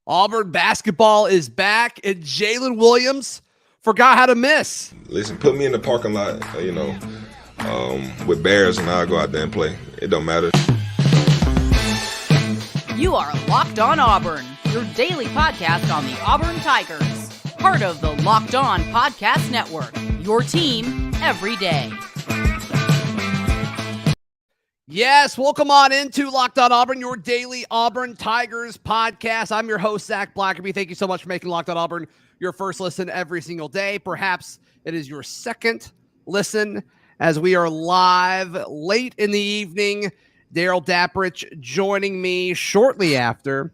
Auburn basketball is back, and Jaylin Williams forgot how to miss. Listen, put me in the parking lot, with Bears, and I'll go out there and play. It don't matter. You are Locked On Auburn, your daily podcast on the Auburn Tigers. Part of the Locked On Podcast Network, your team every day. Yes, welcome on into Locked On Auburn, your daily Auburn Tigers podcast. I'm your host, Zac Blackerby. Thank you so much for making Locked On Auburn your first listen every single day. Perhaps it is your second listen as we are live late in the evening. Darryl Dapprich joining me shortly after.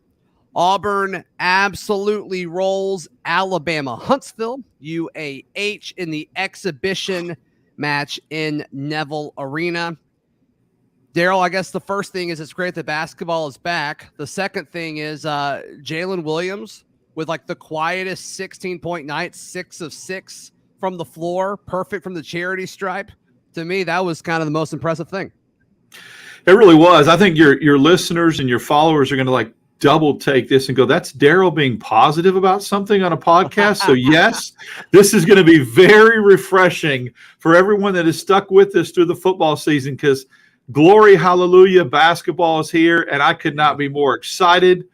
Auburn absolutely rolls Alabama Huntsville, UAH, in the exhibition match in Neville Arena. Darryl, I guess the first thing is it's great that basketball is back. The second thing is Jaylin Williams with like the quietest 16-point night, 6 of 6 from the floor, perfect from the charity stripe. To me, that was kind of the most impressive thing. It really was. I think your listeners and your followers are going to like double take this and go, that's Darryl being positive about something on a podcast. So yes, this is going to be very refreshing for everyone that is stuck with us through the football season, because glory, hallelujah, basketball is here, and I could not be more excited,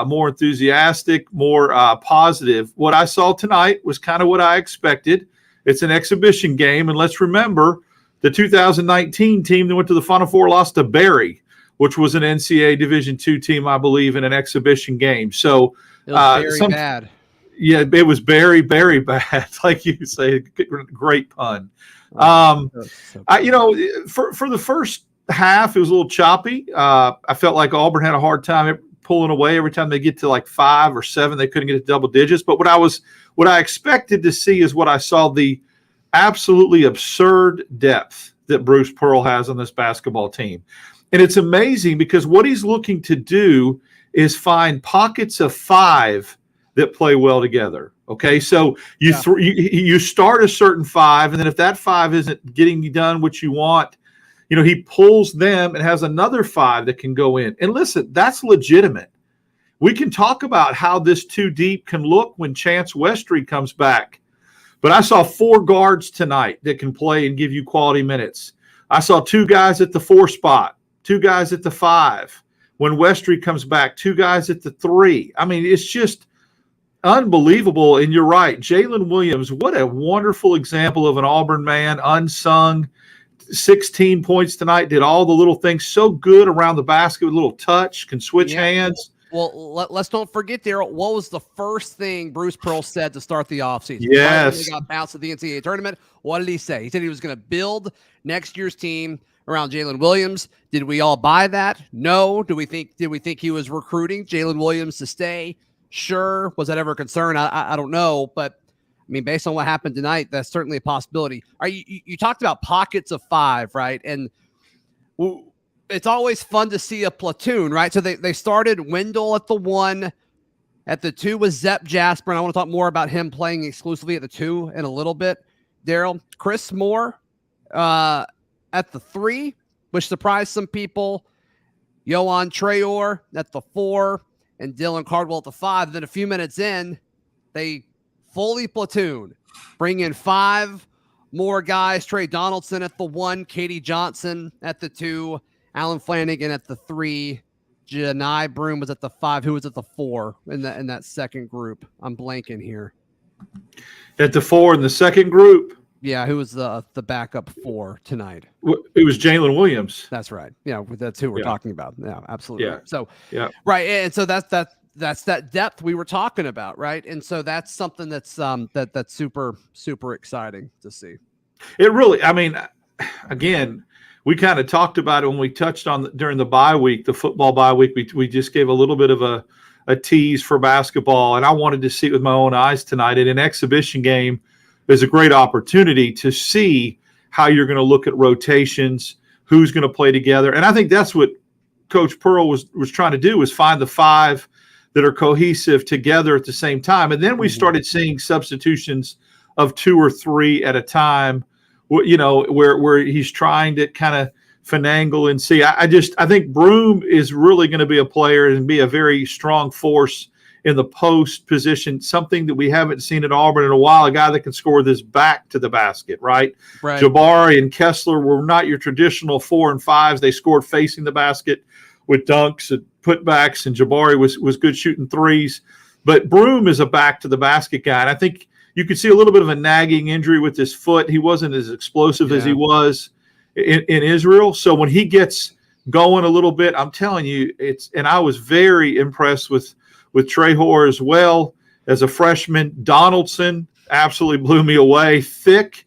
more enthusiastic, more positive. What I saw tonight was kind of what I expected. It's an exhibition game, and let's remember the 2019 team that went to the Final Four lost to Barry, which was an NCAA Division II team, I believe, in an exhibition game. So it was very bad. Yeah, it was very, very bad, like you say. Great pun. For the first half, it was a little choppy. I felt like Auburn had a hard time pulling away every time they get to like 5 or 7. They couldn't get to double digits. But what I expected to see is what I saw, the absolutely absurd depth that Bruce Pearl has on this basketball team. And it's amazing because what he's looking to do is find pockets of 5 that play well together. Okay, so you start a certain 5, and then if that 5 isn't getting done what you want, he pulls them and has another 5 that can go in. And listen, that's legitimate. We can talk about how this 2 deep can look when Chance Westry comes back. But I saw 4 guards tonight that can play and give you quality minutes. I saw 2 guys at the 4 spot, 2 guys at the 5. When Westry comes back, 2 guys at the 3. I mean, it's just unbelievable. And you're right, Jaylin Williams, what a wonderful example of an Auburn man, unsung. 16 points tonight, did all the little things so good around the basket with a little touch, can switch hands. Well, let's don't forget, Darryl, what was the first thing Bruce Pearl said to start the offseason? Yes. Right, he got bounced at the NCAA tournament. What did he say? He said he was going to build next year's team around Jaylin Williams. Did we all buy that? No. Did we think he was recruiting Jaylin Williams to stay? Sure. Was that ever a concern? I don't know, but I mean, based on what happened tonight, that's certainly a possibility. You talked about pockets of 5, right? And it's always fun to see a platoon, right? So they started Wendell at the 1. At the 2 was Zep Jasper, and I want to talk more about him playing exclusively at the 2 in a little bit. Darryl, Chris Moore at the 3, which surprised some people. Yohan Traore at the 4, and Dylan Cardwell at the 5. Then a few minutes in, they fully platoon, bring in 5 more guys. Trey Donaldson at the 1, Katie Johnson at the 2, Alan Flanigan at the 3, Janai Broom was at the 5. Who was at the 4 in that second group? I'm blanking here. At the 4 in the second group? Yeah, who was the backup 4 tonight? It was Jaylin Williams. That's right. Yeah, that's who we're talking about. Yeah, absolutely. Yeah. So, yeah. Right, and so that's that depth we were talking about, right? And so that's something that's that's super, super exciting to see. It really, I mean, again, we kind of talked about it when we touched on during the bye week, the football bye week. We just gave a little bit of a tease for basketball, and I wanted to see it with my own eyes tonight. And an exhibition game is a great opportunity to see how you're going to look at rotations, who's going to play together. And I think that's what Coach Pearl was trying to do, was find the 5 that are cohesive together at the same time. And then we started seeing substitutions of 2 or 3 at a time, where he's trying to kind of finagle and see. I think Broom is really going to be a player and be a very strong force in the post position, something that we haven't seen at Auburn in a while, a guy that can score with his back to the basket, right? Jabari and Kessler were not your traditional 4 and 5s. They scored facing the basket with dunks and putbacks, and Jabari was good shooting threes. But Broome is a back to the basket guy, and I think you could see a little bit of a nagging injury with his foot. He wasn't as explosive as he was in Israel. So when he gets going a little bit, I'm telling you, and I was very impressed with Trey Hoare as well as a freshman. Donaldson absolutely blew me away. Thick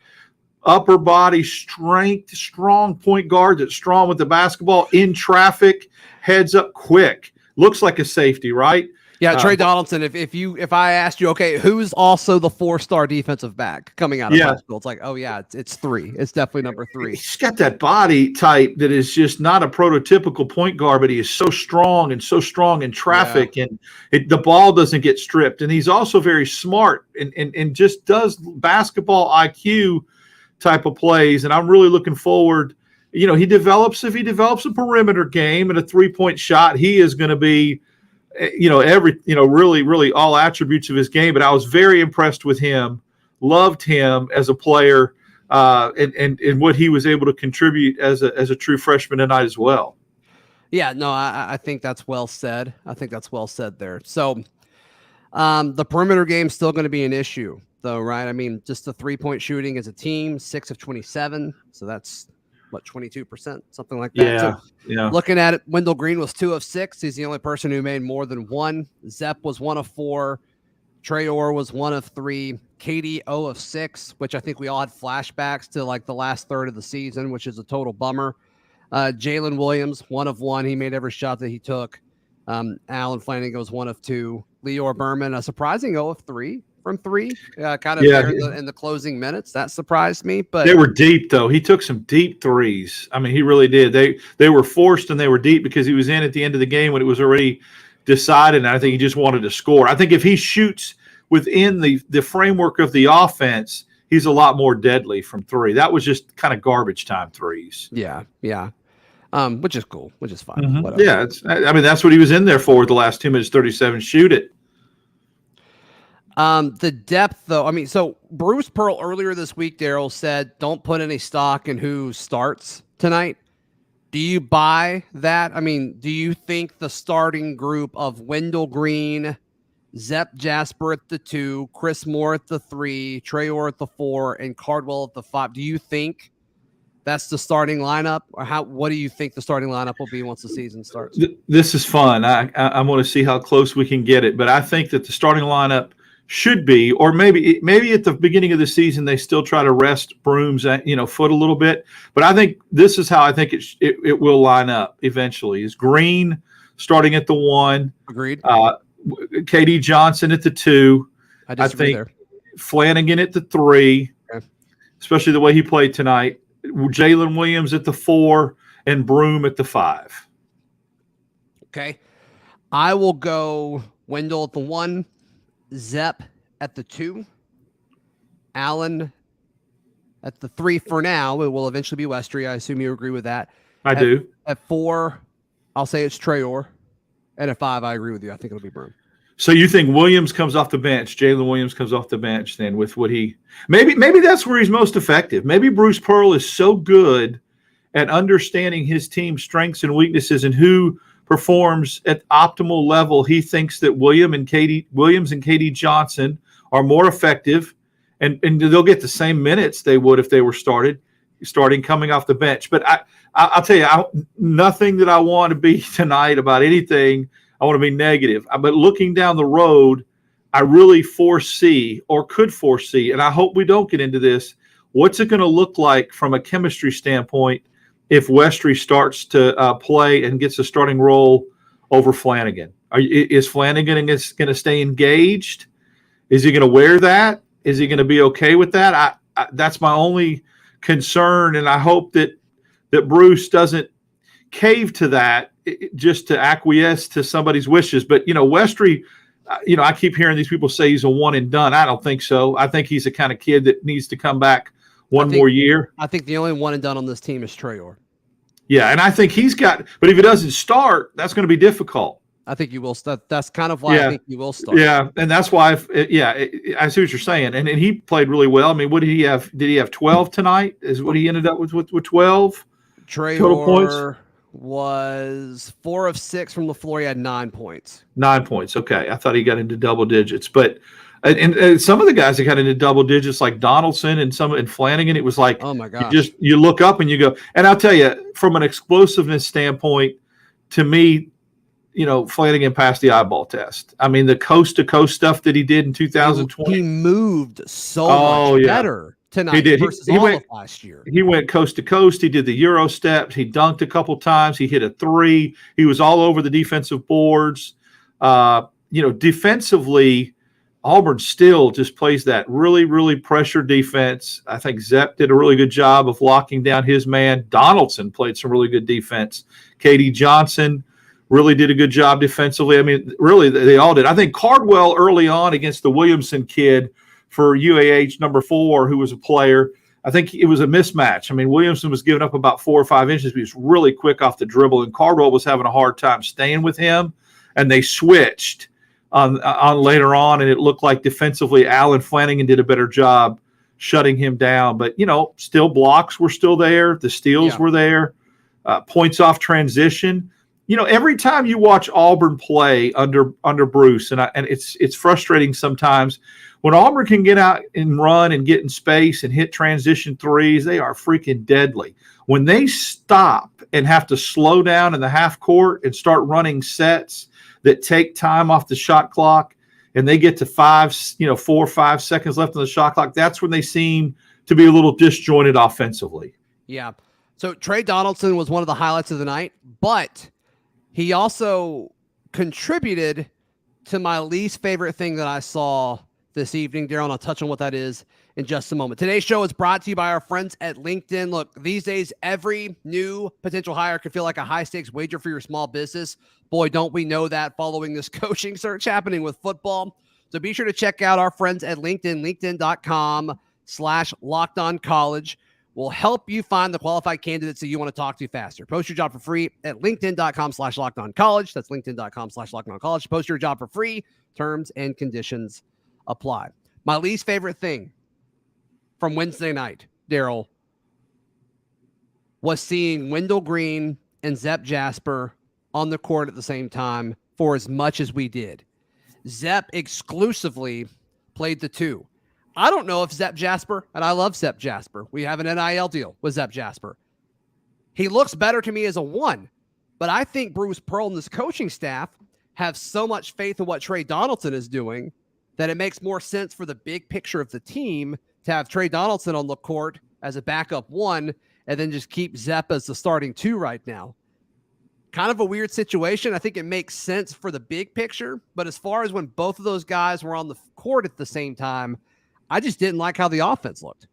upper body strength, strong point guard that's strong with the basketball, in traffic, heads up quick. Looks like a safety, right? Yeah, Trey Donaldson. If I asked you, okay, who's also the 4-star defensive back coming out of high school? It's like, oh yeah, it's 3. It's definitely number 3. He's got that body type that is just not a prototypical point guard, but he is so strong in traffic, and the ball doesn't get stripped. And he's also very smart and just does basketball IQ type of plays. And I'm really looking forward. If he develops a perimeter game and a 3-point shot, he is going to be, really all attributes of his game. But I was very impressed with him, loved him as a player, and what he was able to contribute as a true freshman tonight as well. Yeah, no, I think that's well said. I think that's well said there. So the perimeter game is still going to be an issue, though, right? I mean, just the 3-point shooting as a team, 6 of 27. So that's, 22%, something like that. Yeah. Looking at it, Wendell Green was 2 of 6. He's the only person who made more than 1. Zep was 1 of 4. Trey Orr was 1 of 3. Katie 0 of 6, which I think we all had flashbacks to like the last third of the season, which is a total bummer. Jaylin Williams 1 of 1. He made every shot that he took. Alan Flanigan was 1 of 2. Leor Berman, a surprising 0 of 3 from 3, in the closing minutes. That surprised me, but they were deep though. He took some deep threes. I mean, he really did. They were forced and they were deep because he was in at the end of the game when it was already decided. And I think he just wanted to score. I think if he shoots within the framework of the offense, he's a lot more deadly from 3. That was just kind of garbage time threes. Yeah. Which is cool, which is fine. Mm-hmm. Yeah, that's what he was in there for the last 2 minutes 37. Shoot it. The depth, though, so Bruce Pearl earlier this week, Darryl said, don't put any stock in who starts tonight. Do you buy that? Do you think the starting group of Wendell Green, Zep Jasper at the 2, Chris Moore at the 3, Trey Orr at the 4, and Cardwell at the 5, do you think that's the starting lineup? Or what do you think the starting lineup will be once the season starts? This is fun. I want to see how close we can get it, but I think that the starting lineup should be, or maybe at the beginning of the season they still try to rest Broome's foot a little bit. But I think this is how I think it will line up eventually. Is Green starting at the 1? Agreed. KD Johnson at the 2. I think there. Flanigan at the 3, okay, especially the way he played tonight. Jaylin Williams at the 4 and Broome at the 5. Okay. I will go Wendell at the 1. Zep at the 2, Allen at the 3 for now. It will eventually be Westry. I assume you agree with that. I do. At 4, I'll say it's Trey Orr. And at 5, I agree with you. I think it'll be Broome. So you think Williams comes off the bench, Jaylin Williams comes off the bench then with what he – maybe that's where he's most effective. Maybe Bruce Pearl is so good at understanding his team's strengths and weaknesses and who – performs at optimal level. He thinks that Williams and KD Johnson are more effective, and they'll get the same minutes they would if they were starting coming off the bench. But I'll tell you, nothing that I want to be tonight about anything. I want to be negative. But looking down the road, I really could foresee, and I hope we don't get into this. What's it going to look like from a chemistry standpoint if Westry starts to play and gets a starting role over Flanigan? Is Flanigan going to stay engaged? Is he going to wear that? Is he going to be okay with that? That's my only concern, and I hope that Bruce doesn't cave to that just to acquiesce to somebody's wishes. But, Westry, I keep hearing these people say he's a one and done. I don't think so. I think he's the kind of kid that needs to come back one more year. I think the only one and done on this team is Trey Orr. Yeah, and I think he's got – but if he doesn't start, that's going to be difficult. I think you will start. That's kind of why I think you will start. Yeah, and that's why. I see what you're saying, and he played really well. I mean, what did he have? Did he have 12 tonight? Is what he ended up with 12 total points? Was 4 of 6 from the floor. He had 9 points. 9 points. Okay, I thought he got into double digits, but and some of the guys that got into double digits, like Donaldson and Flanigan, it was like, oh my gosh, you look up and you go. And I'll tell you, from an explosiveness standpoint, to me, Flanigan passed the eyeball test. I mean, the coast-to-coast stuff that he did in 2020. He moved so much better tonight he did. Versus all of last year. He went coast-to-coast. He did the Euro steps. He dunked a couple times. He hit a 3. He was all over the defensive boards. Defensively, Auburn still just plays that really, really pressure defense. I think Zepp did a really good job of locking down his man. Donaldson played some really good defense. Katie Johnson really did a good job defensively. I mean, really, they all did. I think Cardwell early on against the Williamson kid for UAH number 4, who was a player, I think it was a mismatch. I mean, Williamson was giving up about 4 or 5 inches, but he was really quick off the dribble, and Cardwell was having a hard time staying with him, and they switched on later on, and it looked like defensively Alan Flanigan did a better job shutting him down. But, still blocks were still there. The steals were there. Points off transition. Every time you watch Auburn play under Bruce, and it's frustrating sometimes, when Auburn can get out and run and get in space and hit transition threes, they are freaking deadly. When they stop and have to slow down in the half court and start running sets that take time off the shot clock, and they get to 4 or 5 seconds left on the shot clock, that's when they seem to be a little disjointed offensively. Yeah. So Trey Donaldson was one of the highlights of the night, but he also contributed to my least favorite thing that I saw this evening. Darryl, I'll touch on what that is in just a moment. Today's show is brought to you by our friends at LinkedIn. Look, these days, every new potential hire can feel like a high-stakes wager for your small business. Boy, don't we know that following this coaching search happening with football. So be sure to check out our friends at LinkedIn, linkedin.com/lockedoncollege. Will help you find the qualified candidates that you want to talk to faster. Post your job for free at linkedin.com/lockedoncollege. That's linkedin.com/lockedoncollege. Post your job for free. Terms and conditions apply. My least favorite thing from Wednesday night, Darryl, was seeing Wendell Green and Zepp Jasper on the court at the same time for as much as we did. Zepp exclusively played the 2. I don't know if Zepp Jasper, and I love Zepp Jasper. We have an NIL deal with Zepp Jasper. He looks better to me as a 1, but I think Bruce Pearl and this coaching staff have so much faith in what Trey Donaldson is doing that it makes more sense for the big picture of the team to have Trey Donaldson on the court as a backup 1 and then just keep Zepp as the starting 2 right now. Kind of a weird situation. I think it makes sense for the big picture, but as far as when both of those guys were on the court at the same time, I just didn't like how the offense looked.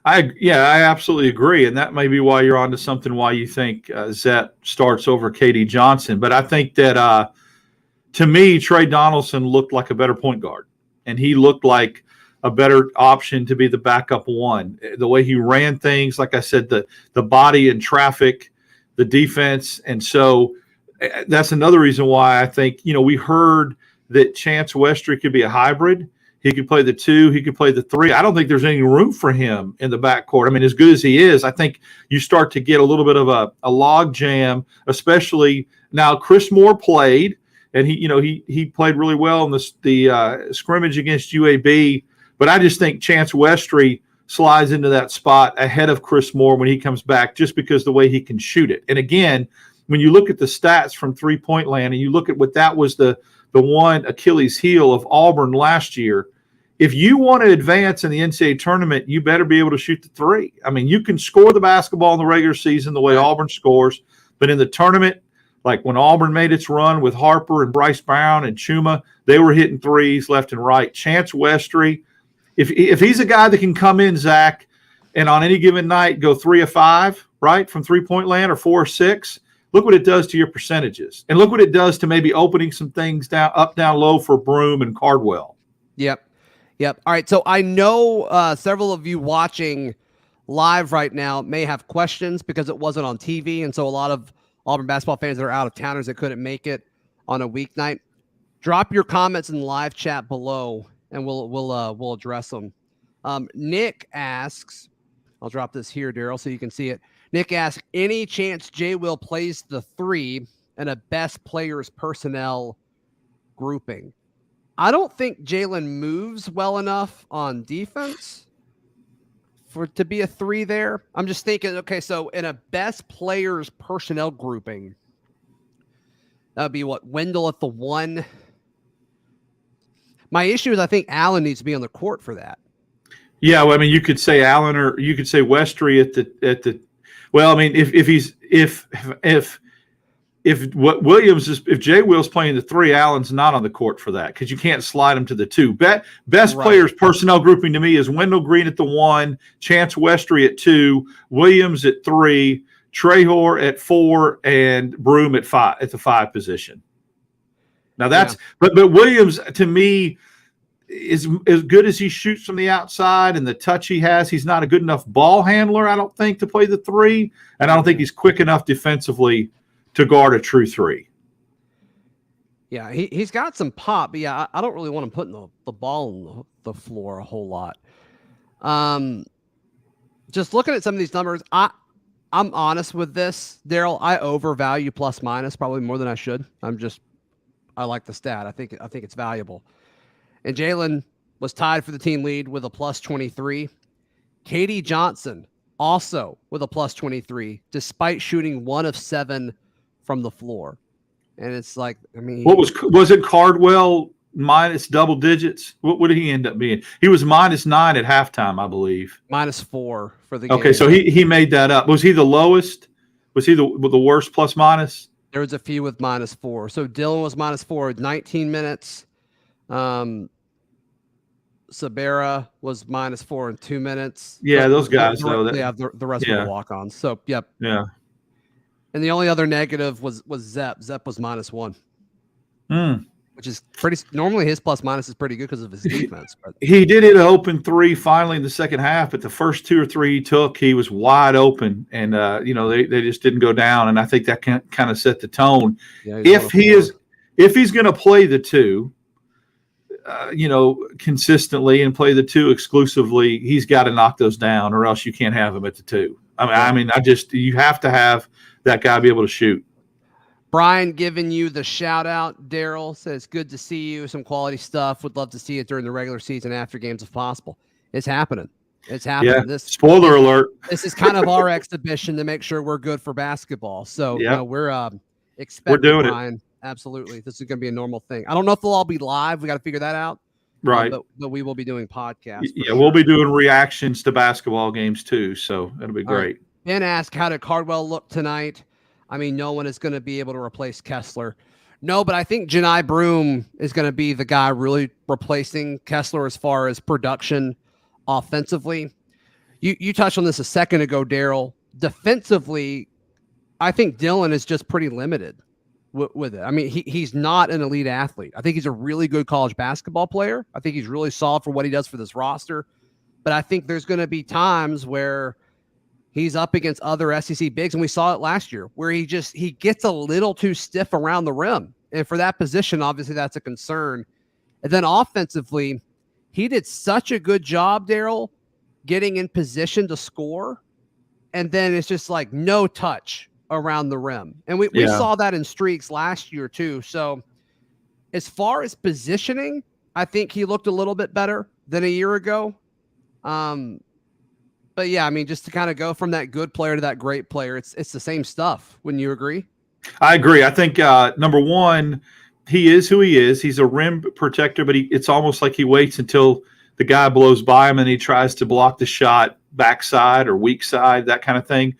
I absolutely agree, and that may be why you're onto something. Why you think Zepp starts over Katie Johnson, but I think that to me, Trey Donaldson looked like a better point guard, and he looked like a better option to be the backup 1. The way he ran things, like I said, the body and traffic, the defense, and so that's another reason why I think we heard that Chance Westry could be a hybrid. He could play the 2. He could play the 3. I don't think there's any room for him in the backcourt. I mean, as good as he is, I think you start to get a little bit of a log jam, especially now. Chris Moore played, and he played really well in the scrimmage against UAB. But I just think Chance Westry slides into that spot ahead of Chris Moore when he comes back, just because the way he can shoot it. And again, when you look at the stats from three-point land, and you look at what that was the one Achilles heel of Auburn last year, if you want to advance in the NCAA tournament, you better be able to shoot the 3. I mean, you can score the basketball in the regular season the way Auburn scores, but in the tournament, like when Auburn made its run with Harper and Bryce Brown and Chuma, they were hitting 3s left and right. Chance Westry, if he's a guy that can come in, Zach, and on any given night go 3 of 5, right, from three-point land, or 4 or 6, look what it does to your percentages. And look what it does to maybe opening some things down low for Broom and Cardwell. Yep. All right, so I know several of you watching live right now may have questions because it wasn't on TV, and so a lot of Auburn basketball fans that are out of towners that couldn't make it on a weeknight. Drop your comments in the live chat below, and we'll address them. Nick asks, I'll drop this here, Darryl, so you can see it. Nick asks, any chance J. Will plays the 3 in a best players personnel grouping? I don't think Jalen moves well enough on defense to be a 3 there. I'm just thinking, okay, so in a best players personnel grouping, that would be what, Wendell at the 1. My issue is I think Allen needs to be on the court for that. Yeah, well, I mean, you could say Allen, or you could say Westry at the. Well, I mean, if Williams is, if Jay Will's playing the 3, Allen's not on the court for that because you can't slide him to the 2. Best players personnel grouping to me is Wendell Green at the 1, Chance Westry at 2, Williams at 3, Trehor at 4, and Broom at 5 at the 5 position. Now that's but Williams to me is as good as he shoots from the outside and the touch he has. He's not a good enough ball handler, I don't think, to play the 3, and I don't think he's quick enough defensively to guard a true 3. Yeah, he's got some pop, but yeah, I don't really want him putting the ball on the floor a whole lot. Just looking at some of these numbers, I'm honest with this, Darryl. I overvalue plus minus probably more than I should. I like the stat. I think it's valuable. And Jalen was tied for the team lead with a plus 23. Katie Johnson also with a plus 23, despite shooting 1 of 7 from the floor. And it's like, I mean, what was it Cardwell minus double digits? What did he end up being? He was minus 9 at halftime, I believe. -4 for the game. Okay, so he made that up. Was he the lowest? Was he the worst plus minus? There was a few with -4. So Dylan was -4 with 19 minutes. Sabera was -4 in 2 minutes. Yeah, those guys, though. The rest were walk-ons. So, yep. Yeah. And the only other negative was Zep. Zep was -1. Which is pretty – normally his plus minus is pretty good because of his defense. But he did hit an open 3 finally in the second half, but the first 2 or 3 he took, he was wide open. And, they just didn't go down, and I think that kind of set the tone. Yeah, if he's going to play the 2 – consistently and play the 2 exclusively, he's got to knock those down, or else you can't have him at the 2. You have to have that guy be able to shoot. Brian giving you the shout out. Darryl says, good to see you. Some quality stuff. Would love to see it during the regular season after games if possible. It's happening. It's happening. Yeah. Spoiler alert. This is kind of our exhibition to make sure we're good for basketball. So we're expecting we're doing Brian. Absolutely. This is going to be a normal thing. I don't know if they'll all be live. We got to figure that out. Right. But we will be doing podcasts. Yeah, sure. We'll be doing reactions to basketball games too. So it'll be great. Right. Ben asked, how did Cardwell look tonight? I mean, no one is going to be able to replace Kessler. No, but I think Janai Broom is going to be the guy really replacing Kessler as far as production offensively. You touched on this a second ago, Darryl. Defensively, I think Dylan is just pretty limited with it. I mean, he's not an elite athlete. I think he's a really good college basketball player. I think he's really solid for what he does for this roster. But I think there's going to be times where he's up against other SEC bigs, and we saw it last year, where he gets a little too stiff around the rim. And for that position, obviously that's a concern. And then offensively, he did such a good job, Darryl, getting in position to score. And then it's just like no touch around the rim. And we saw that in streaks last year too. So as far as positioning, I think he looked a little bit better than a year ago. But yeah, I mean, just to kind of go from that good player to that great player, it's the same stuff. Wouldn't you agree? I agree. I think number one, he is who he is. He's a rim protector, but it's almost like he waits until the guy blows by him and he tries to block the shot backside or weak side, that kind of thing.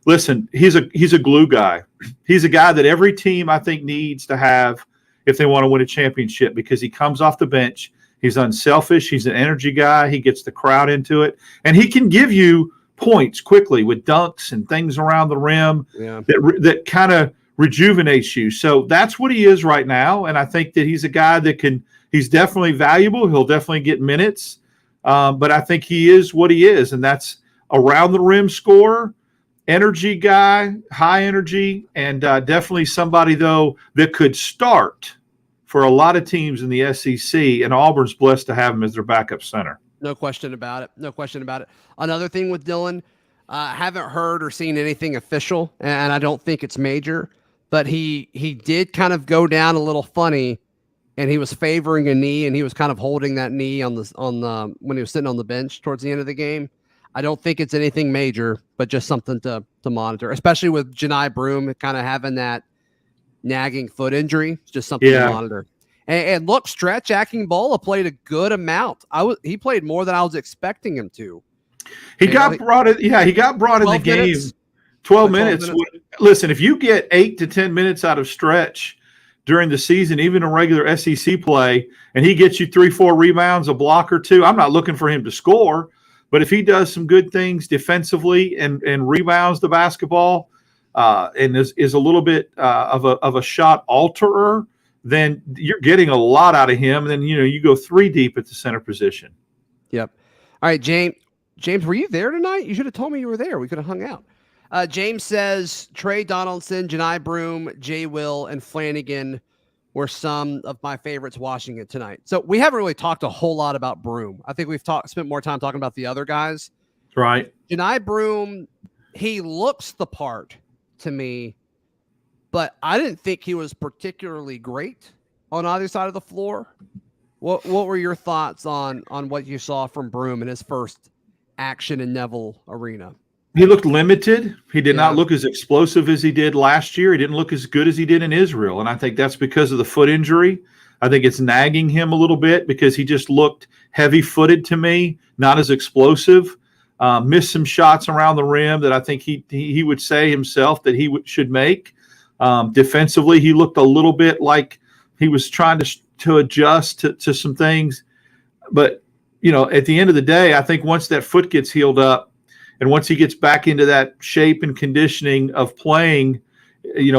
Listen, he's a glue guy. He's a guy that every team, I think, needs to have if they want to win a championship, because he comes off the bench. He's unselfish. He's an energy guy. He gets the crowd into it. And he can give you points quickly with dunks and things around the rim that kind of rejuvenates you. So that's what he is right now. And I think that he's a guy that he's definitely valuable. He'll definitely get minutes. But I think he is what he is, and that's around the rim scorer. energy guy, high energy, and definitely somebody, though, that could start for a lot of teams in the SEC, and Auburn's blessed to have him as their backup center. No question about it. No question about it. Another thing with Dylan, haven't heard or seen anything official, and I don't think it's major, but he did kind of go down a little funny, and he was favoring a knee, and he was kind of holding that knee on the when he was sitting on the bench towards the end of the game. I don't think it's anything major, but just something to monitor, especially with Janai Broome kind of having that nagging foot injury. It's just something to monitor. And look, Stretch Akingbola played a good amount. He played more than I was expecting him to. He got brought in the game. Minutes? 12 minutes. Listen, if you get 8 to 10 minutes out of Stretch during the season, even in regular SEC play, and he gets you 3-4 rebounds, a block or two, I'm not looking for him to score, but if he does some good things defensively and rebounds the basketball and is a little bit of a shot alterer, then you're getting a lot out of him. And then, you go 3 deep at the center position. Yep. All right, James, were you there tonight? You should have told me you were there. We could have hung out. James says Trey Donaldson, Janai Broome, Jay Will, and Flanigan were some of my favorites watching it tonight. So we haven't really talked a whole lot about Broome. I think we've spent more time talking about the other guys. Right. Janai Broome, he looks the part to me, but I didn't think he was particularly great on either side of the floor. What were your thoughts on what you saw from Broome in his first action in Neville Arena? He looked limited. He did not look as explosive as he did last year. He didn't look as good as he did in Israel. And I think that's because of the foot injury. I think it's nagging him a little bit because he just looked heavy-footed to me, not as explosive. Missed some shots around the rim that I think he would say himself that he should make. Defensively, he looked a little bit like he was trying to adjust to some things. But, at the end of the day, I think once that foot gets healed up and once he gets back into that shape and conditioning of playing,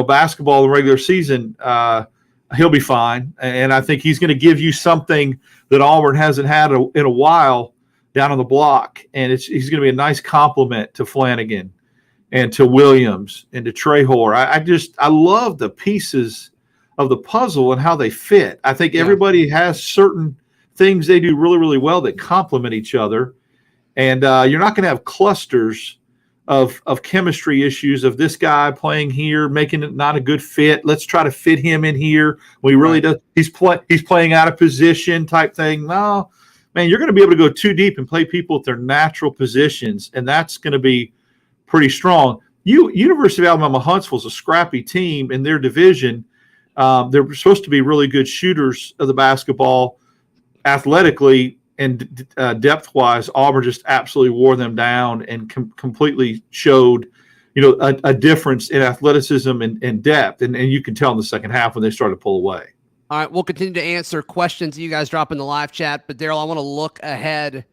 basketball in the regular season, he'll be fine. And I think he's going to give you something that Auburn hasn't had in a while down on the block. And he's going to be a nice compliment to Flanigan and to Williams and to Trehor. I love the pieces of the puzzle and how they fit. I think everybody has certain things they do really, really well that complement each other. And you're not going to have clusters of chemistry issues of this guy playing here, making it not a good fit. Let's try to fit him in here. Well, he really does. He's playing out of position type thing. No, man, you're going to be able to go too deep and play people at their natural positions, and that's going to be pretty strong. University of Alabama Huntsville is a scrappy team in their division. They're supposed to be really good shooters of the basketball athletically. And depth-wise, Auburn just absolutely wore them down and completely showed, a difference in athleticism and depth. And you can tell in the second half when they started to pull away. All right, we'll continue to answer questions you guys drop in the live chat. But, Darryl, I want to look ahead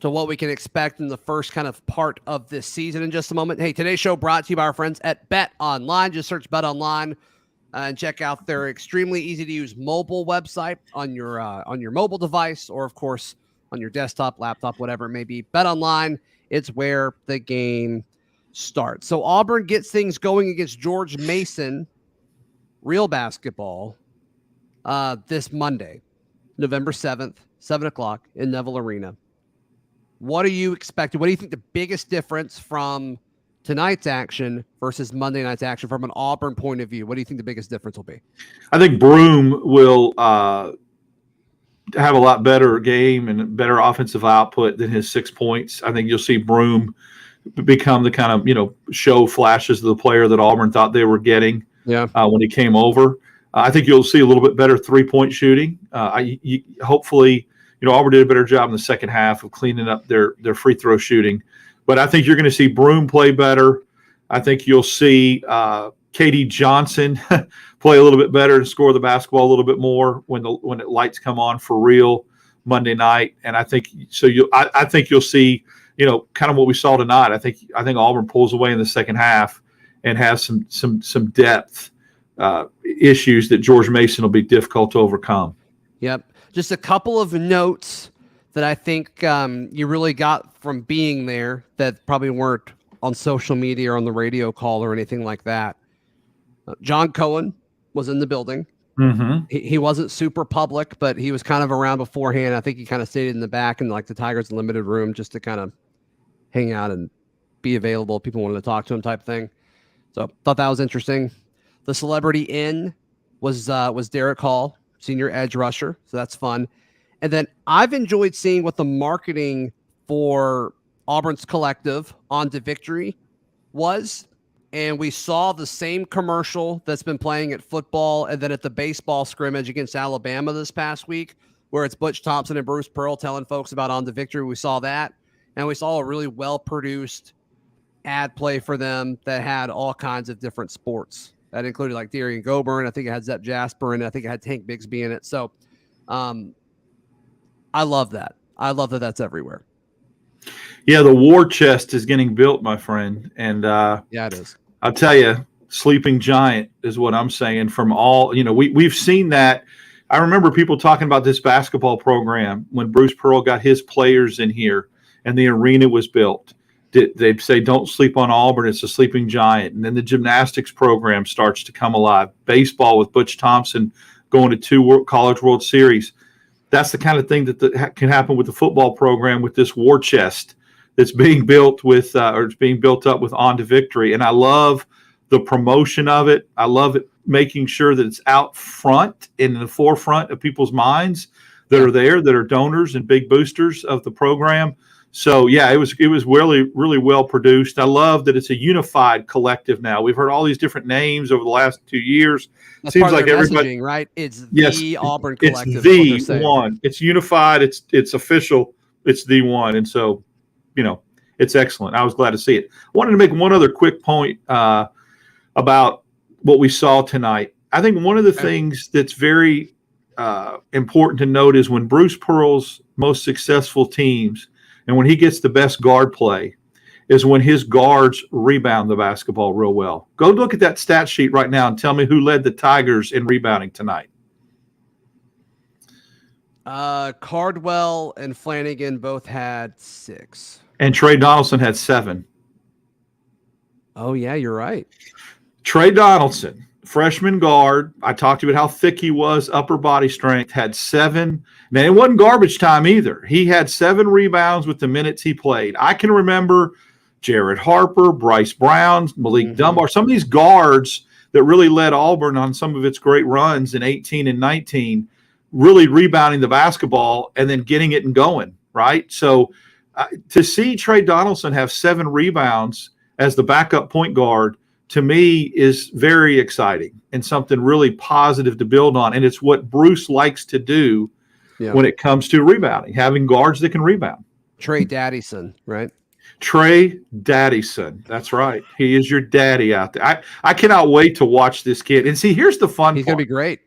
to what we can expect in the first kind of part of this season in just a moment. Hey, today's show brought to you by our friends at BetOnline. Just search BetOnline. And check out their extremely easy-to-use mobile website on your mobile device or, of course, on your desktop, laptop, whatever it may be. BetOnline, it's where the game starts. So Auburn gets things going against George Mason, real basketball, this Monday, November 7th, 7 o'clock in Neville Arena. What are you expecting? What do you think the biggest difference from tonight's action versus Monday night's action from an Auburn point of view? What do you think the biggest difference will be? I think Broome will have a lot better game and better offensive output than his 6 points. I think you'll see Broome become the kind of, show flashes of the player that Auburn thought they were getting when he came over. I think you'll see a little bit better 3-point shooting. Hopefully, Auburn did a better job in the second half of cleaning up their free throw shooting. But I think you're going to see Broome play better. I think you'll see KD Johnson play a little bit better and score the basketball a little bit more when the lights come on for real Monday night. And I think so. I think you'll see kind of what we saw tonight. I think Auburn pulls away in the second half and has some depth issues that George Mason will be difficult to overcome. Yep. Just a couple of notes that I think you really got from being there that probably weren't on social media or on the radio call or anything like that. John Cohen was in the building. Mm-hmm. He wasn't super public, but he was kind of around beforehand. I think he kind of stayed in the back in like the Tigers limited room just to kind of hang out and be available. People wanted to talk to him type thing. So thought that was interesting. The celebrity in was Derek Hall, senior edge rusher. So that's fun. And then I've enjoyed seeing what the marketing for Auburn's collective On to Victory was. And we saw the same commercial that's been playing at football and then at the baseball scrimmage against Alabama this past week, where it's Butch Thompson and Bruce Pearl telling folks about On to Victory. We saw that. And we saw a really well-produced ad play for them that had all kinds of different sports. That included like Darian Goburn. I think it had Zep Jasper in it. I think it had Tank Bigsby in it. So I love that. I love that that's everywhere. Yeah, the war chest is getting built, my friend. And yeah, it is. I'll tell you, sleeping giant is what I'm saying from all, we've seen that. I remember people talking about this basketball program when Bruce Pearl got his players in here and the arena was built. They'd say, don't sleep on Auburn. It's a sleeping giant. And then the gymnastics program starts to come alive. Baseball with Butch Thompson going to 2 College World Series. That's the kind of thing that can happen with the football program with this war chest that's being built with, or it's being built up with On to Victory. And I love the promotion of it. I love it making sure that it's out front in the forefront of people's minds that are there, that are donors and big boosters of the program. So yeah, it was really, really well produced. I love that it's a unified collective now. We've heard all these different names over the last 2 years. That's Seems part of like their everybody, messaging, right? It's yes, the Auburn collective. It's the one. It's unified. It's official. It's the one. And so, it's excellent. I was glad to see it. I wanted to make one other quick point about what we saw tonight. I think one of the things that's very important to note is when Bruce Pearl's most successful teams and when he gets the best guard play is when his guards rebound the basketball real well. Go look at that stat sheet right now and tell me who led the Tigers in rebounding tonight. Cardwell and Flanigan both had 6. And Trey Donaldson had 7. Oh, yeah, you're right. Trey Donaldson, freshman guard. I talked to you about how thick he was, upper body strength, had 7. Man, it wasn't garbage time either. He had 7 rebounds with the minutes he played. I can remember Jared Harper, Bryce Brown, Malik Dunbar, some of these guards that really led Auburn on some of its great runs in 18 and 19, really rebounding the basketball and then getting it and going, right? So to see Trey Donaldson have 7 rebounds as the backup point guard, to me, is very exciting and something really positive to build on. And it's what Bruce likes to do when it comes to rebounding, having guards that can rebound. Trey Daddison, right? Trey Daddison. That's right. He is your daddy out there. I cannot wait to watch this kid. And see, here's the fun He's part. going to be great.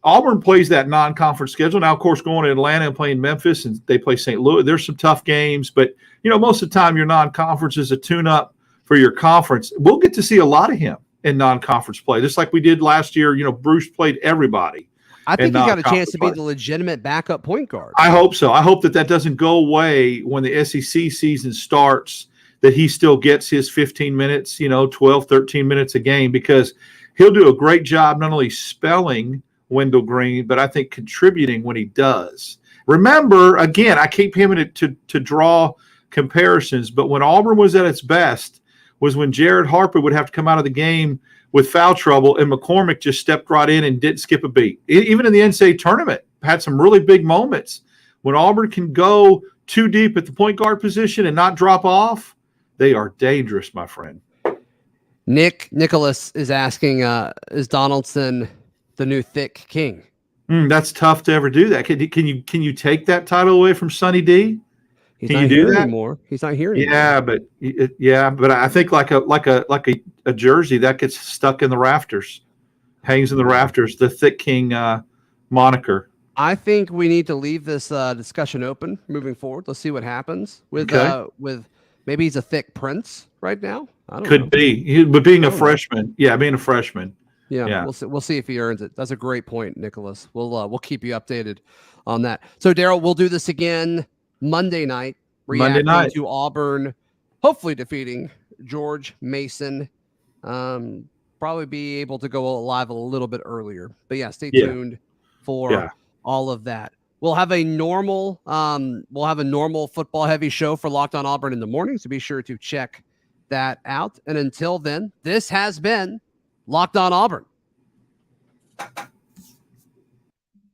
Auburn plays that non-conference schedule. Now, of course, going to Atlanta and playing Memphis, and they play St. Louis. There's some tough games, but, most of the time your non-conference is a tune-up for your conference. We'll get to see a lot of him in non-conference play, just like we did last year. Bruce played everybody. I think he got a chance to be play. The legitimate backup point guard. I hope so. I hope that doesn't go away when the SEC season starts, that he still gets his 15 minutes, 12, 13 minutes a game, because he'll do a great job not only spelling Wendell Green, but I think contributing when he does. Remember, again, I keep having to draw comparisons, but when Auburn was at its best was when Jared Harper would have to come out of the game with foul trouble, and McCormick just stepped right in and didn't skip a beat. Even in the NCAA tournament, had some really big moments. When Auburn can go too deep at the point guard position and not drop off, they are dangerous, my friend. Nicholas is asking, is Donaldson the new thick king? That's tough to ever do that. Can you take that title away from Sonny D? He's not here anymore. He's not here anymore. But I think like a jersey that gets stuck in the rafters, hangs in the rafters. The thick king moniker. I think we need to leave this discussion open moving forward. Let's see what happens with maybe he's a thick prince right now. I don't know. Could be, but being a freshman, being a freshman. Yeah. We'll see if he earns it. That's a great point, Nicholas. We'll keep you updated on that. So Darryl, we'll do this again Monday night, reacting to Auburn, hopefully defeating George Mason. Probably be able to go live a little bit earlier. But yeah, stay tuned for all of that. We'll have a normal football heavy show for Locked On Auburn in the morning, so be sure to check that out. And until then, this has been Locked On Auburn.